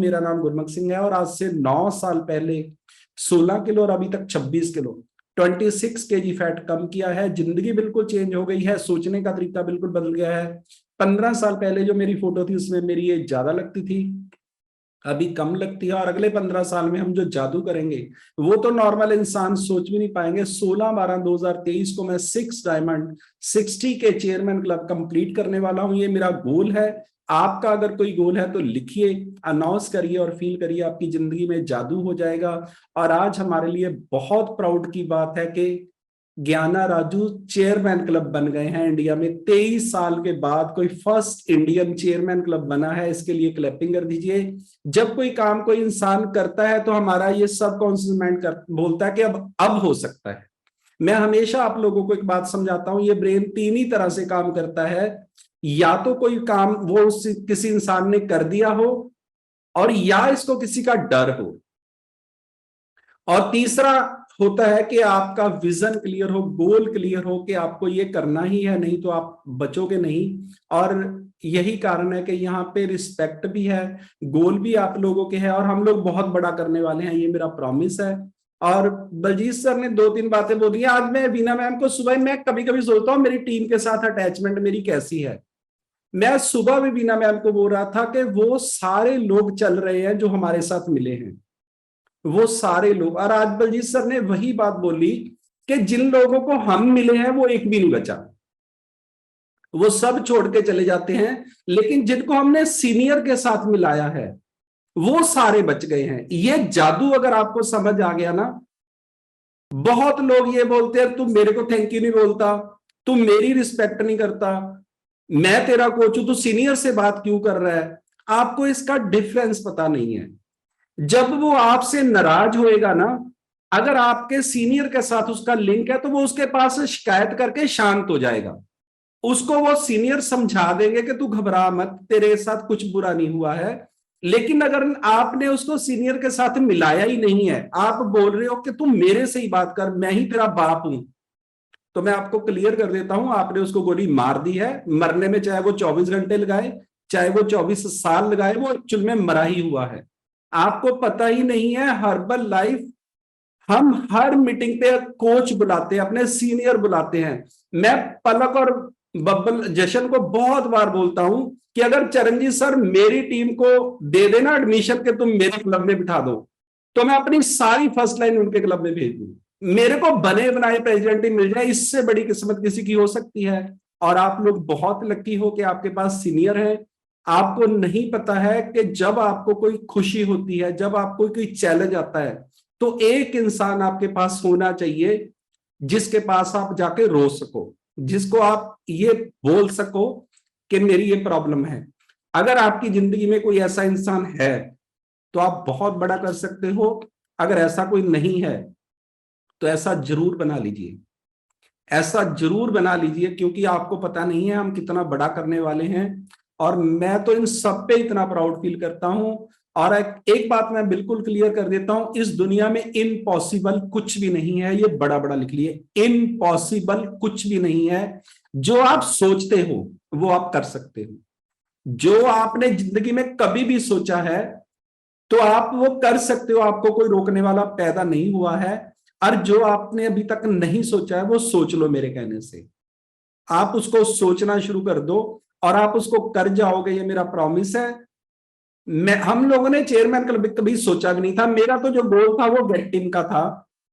मेरा नाम गुरमुख सिंह है और आज से 9 साल पहले 16 किलो और अभी तक 26 किलो 26 केजी फैट कम किया है। जिंदगी बिल्कुल चेंज हो गई है, सोचने का तरीका बिल्कुल बदल गया है। 15 साल पहले जो मेरी फोटो थी उसमें मेरी एज ज्यादा लगती थी, अभी कम लगती है। और अगले 15 साल में हम जो जादू करेंगे वो तो नॉर्मल इंसान सोच भी नहीं पाएंगे। 16/12/2023 को मैं 6 डायमंड 60 के चेयरमैन क्लब कंप्लीट करने वाला हूं। ये मेरा गोल है। आपका अगर कोई गोल है तो लिखिए, अनाउंस करिए और फील करिए, आपकी जिंदगी में जादू हो जाएगा। और आज हमारे लिए बहुत प्राउड की बात है कि ज्ञाना राजू चेयरमैन क्लब बन गए हैं इंडिया में। 23 साल के बाद कोई फर्स्ट इंडियन चेयरमैन क्लब बना है, इसके लिए क्लैपिंग कर दीजिए। जब कोई काम कोई इंसान करता है तो हमारा ये सबकॉन्शियस माइंड बोलता है कि अब हो सकता है। मैं हमेशा आप लोगों को एक बात समझाता हूं, ये ब्रेन 3 ही तरह से काम करता है। या तो कोई काम वो किसी इंसान ने कर दिया हो, और या इसको किसी का डर हो, और तीसरा होता है कि आपका विजन क्लियर हो, गोल क्लियर हो कि आपको ये करना ही है, नहीं तो आप बचोगे नहीं। और यही कारण है कि यहाँ पे रिस्पेक्ट भी है, गोल भी आप लोगों के हैं, और हम लोग बहुत बड़ा करने वाले हैं, ये मेरा प्रॉमिस है। और बलजीत सर ने 2-3 बातें बोली। आज मैं बीना मैम को सुबह, मैं कभी कभी सोचता हूँ मेरी टीम के साथ अटैचमेंट मेरी कैसी है। मैं सुबह भी बीना मैम को बोल रहा था कि वो सारे लोग चल रहे हैं जो हमारे साथ मिले हैं, वो सारे लोग। और आज बलजीत सर ने वही बात बोली कि जिन लोगों को हम मिले हैं वो एक भी नहीं बचा, वो सब छोड़ के चले जाते हैं। लेकिन जिनको हमने सीनियर के साथ मिलाया है वो सारे बच गए हैं। ये जादू अगर आपको समझ आ गया ना, बहुत लोग ये बोलते हैं तू मेरे को थैंक यू नहीं बोलता, तू मेरी रिस्पेक्ट नहीं करता, मैं तेरा कोच हूं, तू सीनियर से बात क्यों कर रहा है। आपको इसका डिफरेंस पता नहीं है। जब वो आपसे नाराज होएगा ना, अगर आपके सीनियर के साथ उसका लिंक है तो वो उसके पास शिकायत करके शांत हो जाएगा। उसको वो सीनियर समझा देंगे कि तू घबरा मत, तेरे साथ कुछ बुरा नहीं हुआ है। लेकिन अगर आपने उसको सीनियर के साथ मिलाया ही नहीं है, आप बोल रहे हो कि तू मेरे से ही बात कर, मैं ही तेरा बाप हूं, तो मैं आपको क्लियर कर देता हूं, आपने उसको गोली मार दी है। मरने में चाहे वो 24 घंटे लगाए, चाहे वो 24 साल लगाए, वो एक्चुअल में मरा ही हुआ है। आपको पता ही नहीं है। हर्बल लाइफ हम हर मीटिंग पे कोच बुलाते हैं, अपने सीनियर बुलाते हैं। मैं पलक और बब्बल जशन को बहुत बार बोलता हूं कि अगर चरणजीत सर मेरी टीम को दे देना एडमिशन के तुम मेरे क्लब में बिठा दो, तो मैं अपनी सारी फर्स्ट लाइन उनके क्लब में भेज दूं। मेरे को बने बनाए प्रेसिडेंट ही मिल जाए, इससे बड़ी किस्मत किसी की हो सकती है। और आप लोग बहुत लकी हो कि आपके पास सीनियर है। आपको नहीं पता है कि जब आपको कोई खुशी होती है, जब आपको कोई चैलेंज आता है, तो एक इंसान आपके पास होना चाहिए जिसके पास आप जाके रो सको, जिसको आप ये बोल सको कि मेरी ये प्रॉब्लम है। अगर आपकी जिंदगी में कोई ऐसा इंसान है तो आप बहुत बड़ा कर सकते हो। अगर ऐसा कोई नहीं है तो ऐसा जरूर बना लीजिए, ऐसा जरूर बना लीजिए, क्योंकि आपको पता नहीं है हम कितना बड़ा करने वाले हैं। और मैं तो इन सब पे इतना प्राउड फील करता हूं। और एक बात मैं बिल्कुल क्लियर कर देता हूं, इस दुनिया में इम्पॉसिबल कुछ भी नहीं है। ये बड़ा बड़ा लिख लिए, इम्पॉसिबल कुछ भी नहीं है। जो आप सोचते हो वो आप कर सकते हो। जो आपने जिंदगी में कभी भी सोचा है तो आप वो कर सकते हो, आपको कोई रोकने वाला पैदा नहीं हुआ है। और जो आपने अभी तक नहीं सोचा है वो सोच लो मेरे कहने से। आप उसको सोचना शुरू कर दो और आप उसको कर जाओगे, ये मेरा प्रॉमिस है। हम लोगों ने चेयरमैन क्लब कभी सोचा भी नहीं था। मेरा तो जो गोल था वो गेट टीम का था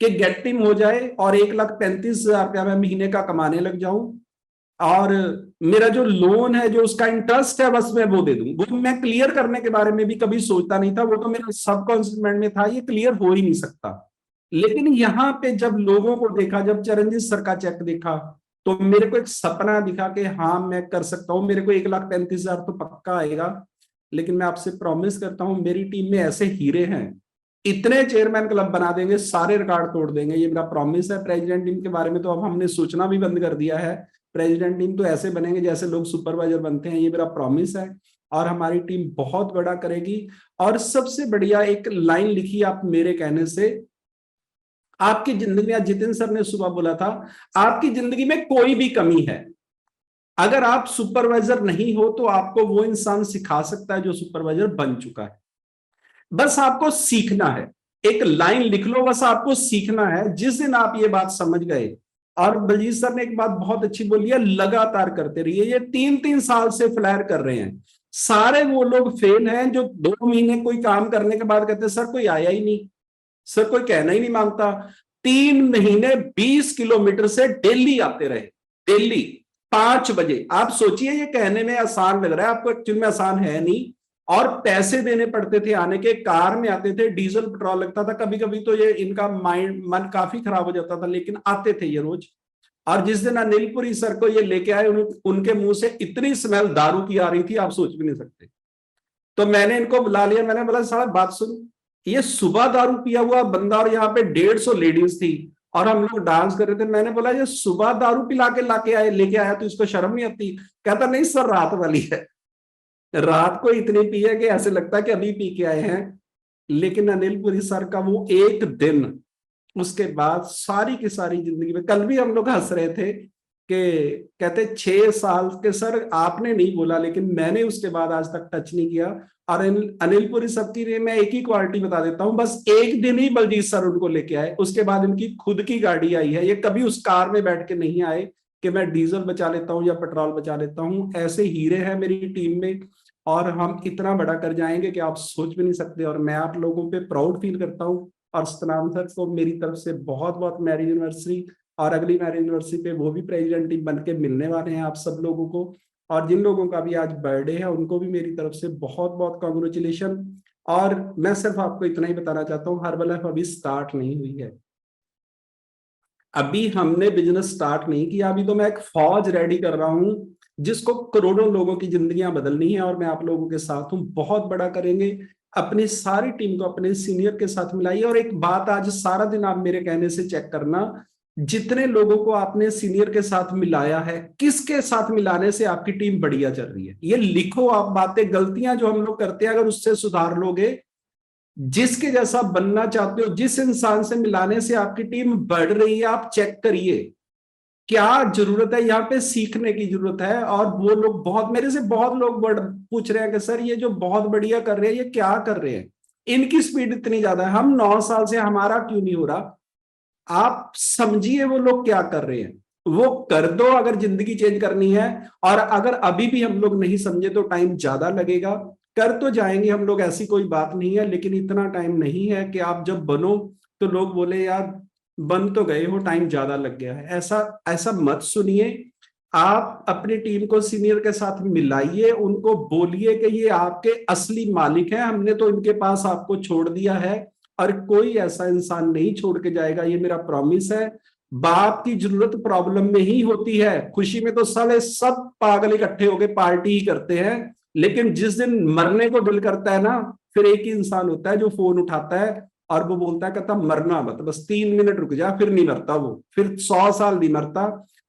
कि गेट टीम हो जाए और 1,35,000 रुपया मैं महीने का कमाने लग जाऊं, और मेरा जो लोन है, जो उसका इंटरेस्ट है, बस मैं वो दे दूं। वो मैं क्लियर करने के बारे में भी कभी सोचता नहीं था, वो तो मेरे सबकॉन्शियस माइंड में था, ये क्लियर हो ही नहीं सकता। लेकिन यहाँ पे जब लोगों को देखा, जब चरणजीत सर का चेक देखा, तो मेरे को एक सपना दिखा कि हाँ मैं कर सकता हूँ। मेरे को 1,35,000 तो पक्का आएगा। लेकिन मैं आपसे प्रॉमिस करता हूँ मेरी टीम में ऐसे हीरे हैं, इतने चेयरमैन क्लब बना देंगे, सारे रिकॉर्ड तोड़ देंगे, ये मेरा प्रॉमिस है। प्रेसिडेंट टीम के बारे में तो अब हमने सोचना भी बंद कर दिया है। प्रेसिडेंट टीम तो ऐसे बनेंगे जैसे लोग सुपरवाइजर बनते हैं, ये मेरा प्रॉमिस है। और हमारी टीम बहुत बड़ा करेगी। और सबसे बढ़िया एक लाइन लिखी आप मेरे कहने से, आपकी जिंदगी में, जितिन सर ने सुबह बोला था, आपकी जिंदगी में कोई भी कमी है, अगर आप सुपरवाइजर नहीं हो तो आपको वो इंसान सिखा सकता है जो सुपरवाइजर बन चुका है। बस आपको सीखना है, एक लाइन लिख लो, बस आपको सीखना है। जिस दिन आप ये बात समझ गए, और बलजीत सर ने एक बात बहुत अच्छी बोली है, लगातार करते रहिए। ये 3-3 साल से फ्लैर कर रहे हैं। सारे वो लोग फेल हैं जो 2 महीने कोई काम करने के बाद कहते हैं सर कोई आया ही नहीं, सर कोई कहना ही नहीं मांगता। 3 महीने 20 किलोमीटर से डेली आते रहे, डेली 5 बजे। आप सोचिए, ये कहने में आसान लग रहा है आपको, एक्चुअल में आसान है नहीं। और पैसे देने पड़ते थे आने के, कार में आते थे, डीजल पेट्रोल लगता था, कभी कभी तो ये इनका मन काफी खराब हो जाता था, लेकिन आते थे ये रोज। और जिस दिन अनिलपुरी सर को ये लेके आए, उनके मुंह से इतनी स्मेल दारू की आ रही थी, आप सोच भी नहीं सकते। तो मैंने इनको बुला लिया, मैंने बोला साला बात सुन, ये सुबह दारू पिया हुआ बंदा, और यहाँ पे 150 लेडीज थी और हम लोग डांस कर रहे थे। मैंने बोला ये सुबह दारू पिला के लाके आए, लेके आया तो इसको शर्म नहीं आती? कहता नहीं सर रात वाली है, रात को इतनी पी है कि ऐसे लगता है कि अभी पी के आए हैं। लेकिन अनिलपुरी सर का वो एक दिन, उसके बाद सारी की सारी जिंदगी में, कल भी हम लोग हंस रहे थे कि कहते 6 साल के सर आपने नहीं बोला, लेकिन मैंने उसके बाद आज तक टच नहीं किया। और अनिलपुरी सब की मैं एक ही क्वालिटी बता देता हूं, बस एक दिन ही बलजीत सर उनको लेके आए, उसके बाद इनकी खुद की गाड़ी आई है। ये कभी उस कार में बैठ के नहीं आए कि मैं डीजल बचा लेता हूं या पेट्रोल बचा लेता हूं। ऐसे हीरे हैं मेरी टीम में, और हम इतना बड़ा कर जाएंगे कि आप सोच भी नहीं सकते। और मैं आप लोगों पे प्राउड फील करता हूँ। और सतनाम सर को मेरी तरफ से बहुत बहुत मैरिज एनिवर्सरी, और अगली मैरिज एनिवर्सरी पे वो भी प्रेसिडेंट टीम बन के मिलने वाले हैं आप सब लोगों को। और जिन लोगों का भी आज बर्थडे है उनको भी मेरी तरफ से बहुत बहुत कॉन्ग्रेचुलेशन। और मैं सिर्फ आपको इतना ही बताना चाहता हूँ, हर्बलाइफ अभी स्टार्ट नहीं हुई है, अभी हमने बिजनेस स्टार्ट नहीं किया। अभी तो मैं एक फौज रेडी कर रहा हूं जिसको करोड़ों लोगों की जिंदगियां बदलनी है, और मैं आप लोगों के साथ हूं, बहुत बड़ा करेंगे। अपनी सारी टीम को अपने सीनियर के साथ मिलाइए। और एक बात आज सारा दिन आप मेरे कहने से चेक करना, जितने लोगों को आपने सीनियर के साथ मिलाया है, किसके साथ मिलाने से आपकी टीम बढ़िया चल रही है, ये लिखो आप बातें। गलतियां जो हम लोग करते हैं अगर उससे सुधार लोगे, जिसके जैसा बनना चाहते हो, जिस इंसान से मिलाने से आपकी टीम बढ़ रही है, आप चेक करिए क्या जरूरत है, यहाँ पे सीखने की जरूरत है। और वो लोग बहुत, मेरे से बहुत लोग पूछ रहे हैं कि सर ये जो बहुत बढ़िया कर रहे हैं ये क्या कर रहे हैं, इनकी स्पीड इतनी ज्यादा है, हम 9 साल से हमारा क्यों नहीं हो रहा? आप समझिए वो लोग क्या कर रहे हैं, वो कर दो अगर जिंदगी चेंज करनी है। और अगर अभी भी हम लोग नहीं समझे तो टाइम ज्यादा लगेगा, कर तो जाएंगे हम लोग, ऐसी कोई बात नहीं है। लेकिन इतना टाइम नहीं है कि आप जब बनो तो लोग बोले यार बन तो गए हो, टाइम ज्यादा लग गया है। ऐसा ऐसा मत सुनिए। आप अपनी टीम को सीनियर के साथ मिलाइए, उनको बोलिए कि ये आपके असली मालिक हैं, हमने तो इनके पास आपको छोड़ दिया है, और कोई ऐसा इंसान नहीं छोड़ के जाएगा, ये मेरा प्रॉमिस है। बाप की जरूरत प्रॉब्लम में ही होती है, खुशी में तो साले सब पागल इकट्ठे होकर पार्टी ही करते हैं, लेकिन जिस दिन मरने को दिल करता है ना, फिर एक ही इंसान होता है जो फोन उठाता है और वो बोलता है, कहता मरना मत, बस 3 मिनट रुक जा, फिर नहीं मरता वो, फिर 100 साल नहीं मरता।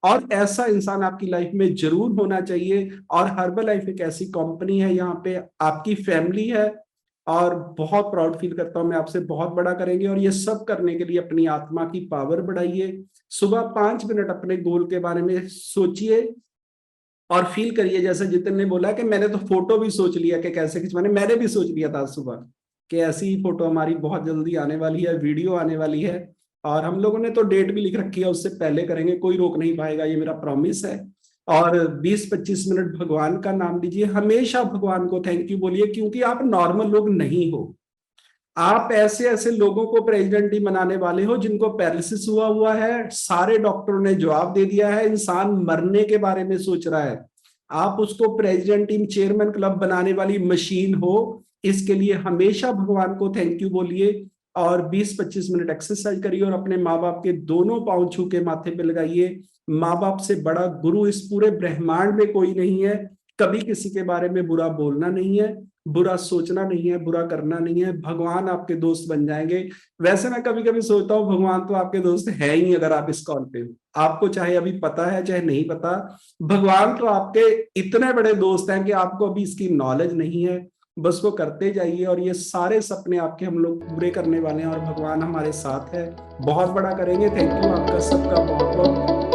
और ऐसा इंसान आपकी लाइफ में जरूर होना चाहिए। और हर्बल लाइफ एक ऐसी कंपनी है, यहाँ पे आपकी फैमिली है, और बहुत प्राउड फील करता हूं मैं आपसे, बहुत बड़ा करेंगे। और ये सब करने के लिए अपनी आत्मा की पावर बढ़ाइए, सुबह 5 मिनट अपने गोल के बारे में सोचिए और फील करिए। जैसे जितिन ने बोला कि मैंने तो फोटो भी सोच लिया कि कैसे खिंचवाने, मैंने भी सोच लिया था सुबह कि ऐसी ही फोटो हमारी बहुत जल्दी आने वाली है, वीडियो आने वाली है। और हम लोगों ने तो डेट भी लिख रखी है, उससे पहले करेंगे, कोई रोक नहीं पाएगा, ये मेरा प्रॉमिस है। और 20-25 मिनट भगवान का नाम लीजिए, हमेशा भगवान को थैंक यू बोलिए, क्योंकि आप नॉर्मल लोग नहीं हो। आप ऐसे ऐसे लोगों को प्रेसिडेंट ही बनाने वाले हो जिनको पैरालिसिस हुआ है, सारे डॉक्टरों ने जवाब दे दिया है, इंसान मरने के बारे में सोच रहा है, आप उसको प्रेसिडेंट टीम चेयरमैन क्लब बनाने वाली मशीन हो। इसके लिए हमेशा भगवान को थैंक यू बोलिए, और 20-25 मिनट एक्सरसाइज करिए, और अपने माँ बाप के दोनों पांव छू के माथे पे लगाइए। माँ बाप से बड़ा गुरु इस पूरे ब्रह्मांड में कोई नहीं है। कभी किसी के बारे में बुरा बोलना नहीं है, बुरा सोचना नहीं है, बुरा करना नहीं है, भगवान आपके दोस्त बन जाएंगे। वैसे मैं कभी कभी सोचता हूँ भगवान तो आपके दोस्त है ही, अगर आप इस कॉल पे हो, आपको चाहे अभी पता है चाहे नहीं पता, भगवान तो आपके इतने बड़े दोस्त हैं कि आपको अभी इसकी नॉलेज नहीं है। बस वो करते जाइए, और ये सारे सपने आपके हम लोग पूरे करने वाले हैं, और भगवान हमारे साथ है, बहुत बड़ा करेंगे। थैंक यू आपका सबका बहुत बहुत।